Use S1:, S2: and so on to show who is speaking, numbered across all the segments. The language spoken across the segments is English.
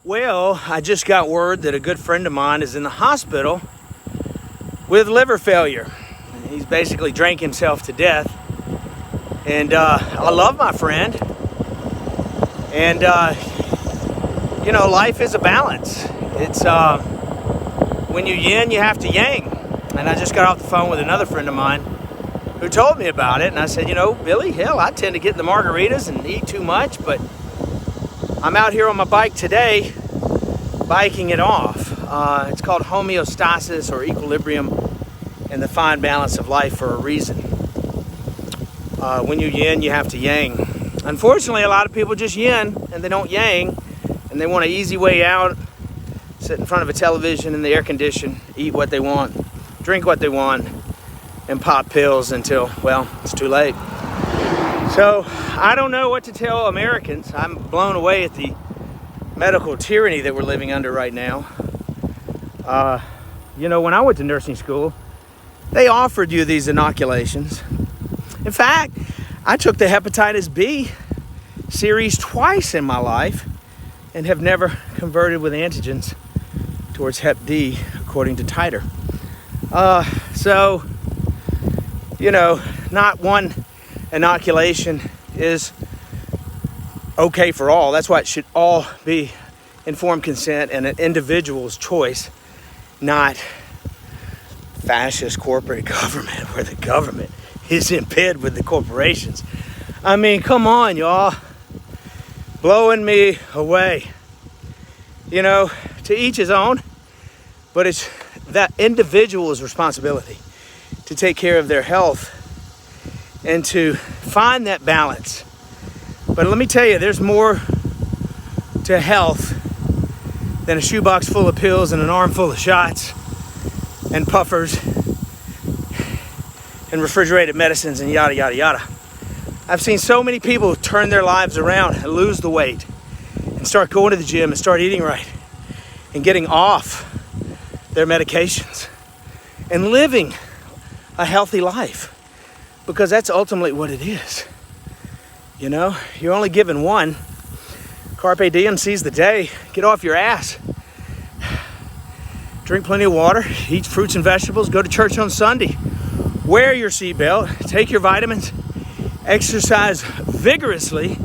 S1: Well, I just got word that a good friend of mine is in the hospital with liver failure. He's basically drank himself to death. And I love my friend. And, you know, life is a balance. It's when you yin, you have to yang. And I just got off the phone with another friend of mine who told me about it. And I said, you know, Billy, hell, I tend to get the margaritas and eat too much, but I'm out here on my bike today, biking it off. It's called homeostasis or equilibrium and the fine balance of life for a reason. When you yin, you have to yang. Unfortunately, a lot of people just yin and they don't yang, and they want an easy way out, sit in front of a television in the air condition, eat what they want, drink what they want, and pop pills until, well, it's too late. So I don't know what to tell Americans. I'm blown away at the medical tyranny that we're living under right now. You know, when I went to nursing school, they offered you these inoculations. In fact, I took the hepatitis B series twice in my life and have never converted with antigens towards Hep D, according to titer. So, you know, not one inoculation is okay for all. That's why it should all be informed consent and an individual's choice, not fascist corporate government where the government is in bed with the corporations. I mean, come on, y'all. Blowing me away. You know, to each his own, but it's that individual's responsibility to take care of their health and to find that balance. But let me tell you, there's more to health than a shoebox full of pills and an arm full of shots and puffers and refrigerated medicines and yada, yada, yada. I've seen so many people turn their lives around and lose the weight and start going to the gym and start eating right and getting off their medications and living a healthy life, because that's ultimately what it is. You know, you're only given one. Carpe diem, seize the day. Get off your ass. Drink plenty of water, eat fruits and vegetables, go to church on Sunday. Wear your seatbelt, take your vitamins, exercise vigorously,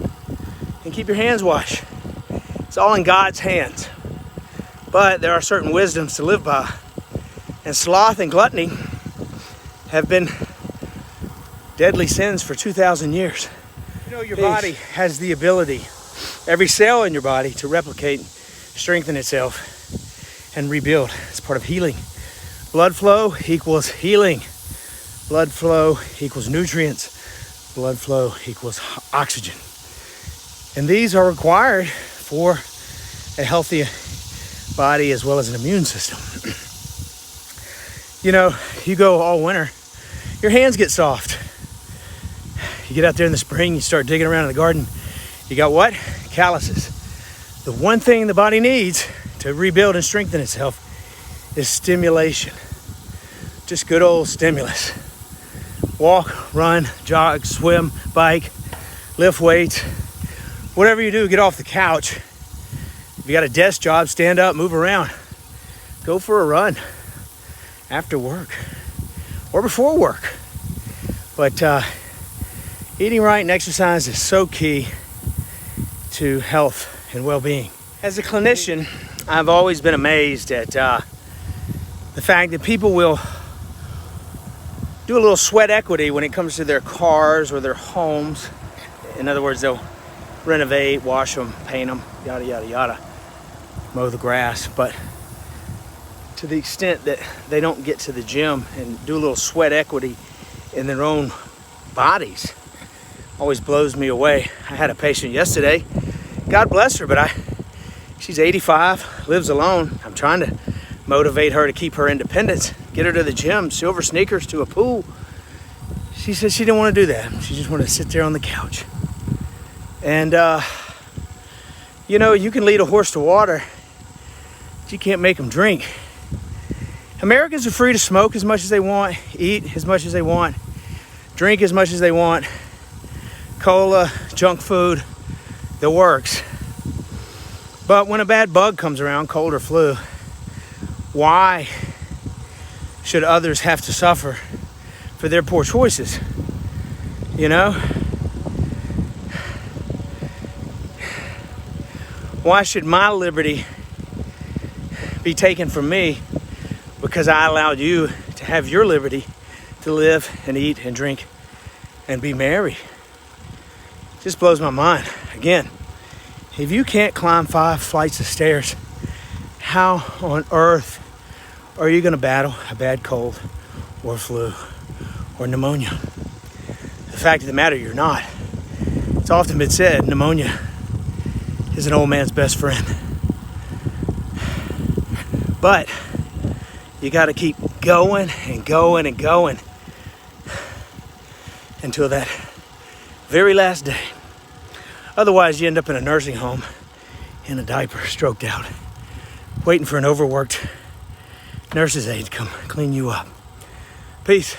S1: and keep your hands washed. It's all in God's hands. But there are certain wisdoms to live by. And sloth and gluttony have been deadly sins for 2,000 years. You know, your body has the ability, every cell in your body, to replicate, strengthen itself, and rebuild. It's part of healing. Blood flow equals healing. Blood flow equals nutrients. Blood flow equals oxygen. And these are required for a healthy body as well as an immune system. You know, you go all winter, your hands get soft. You get out there in the spring, you start digging around in the garden, you got what? Calluses. The one thing the body needs to rebuild and strengthen itself is stimulation. Just good old stimulus. Walk, run, jog, swim, bike, lift weights. Whatever you do, get off the couch. If you got a desk job, stand up, move around. Go for a run after work or before work. But eating right and exercise is so key to health and well-being. As a clinician, I've always been amazed at the fact that people will do a little sweat equity when it comes to their cars or their homes. In other words, they'll renovate, wash them, paint them, yada, yada, yada, mow the grass. But to the extent that they don't get to the gym and do a little sweat equity in their own bodies, always blows me away. I had a patient yesterday, God bless her, but she's 85, lives alone. I'm trying to motivate her to keep her independence, get her to the gym, silver sneakers, to a pool. She said she didn't want to do that. She just wanted to sit there on the couch. And, you know, you can lead a horse to water, but you can't make them drink. Americans are free to smoke as much as they want, eat as much as they want, drink as much as they want, cola, junk food, the works. But when a bad bug comes around, cold or flu, why should others have to suffer for their poor choices? You know? Why should my liberty be taken from me because I allowed you to have your liberty to live and eat and drink and be merry? It just blows my mind. Again, if you can't climb 5 flights of stairs, how on earth are you going to battle a bad cold or flu or pneumonia? The fact of the matter, you're not. It's often been said, pneumonia is an old man's best friend. But you got to keep going and going and going until that very last day. Otherwise, you end up in a nursing home in a diaper, stroked out, waiting for an overworked nurse's aide to come clean you up. Peace.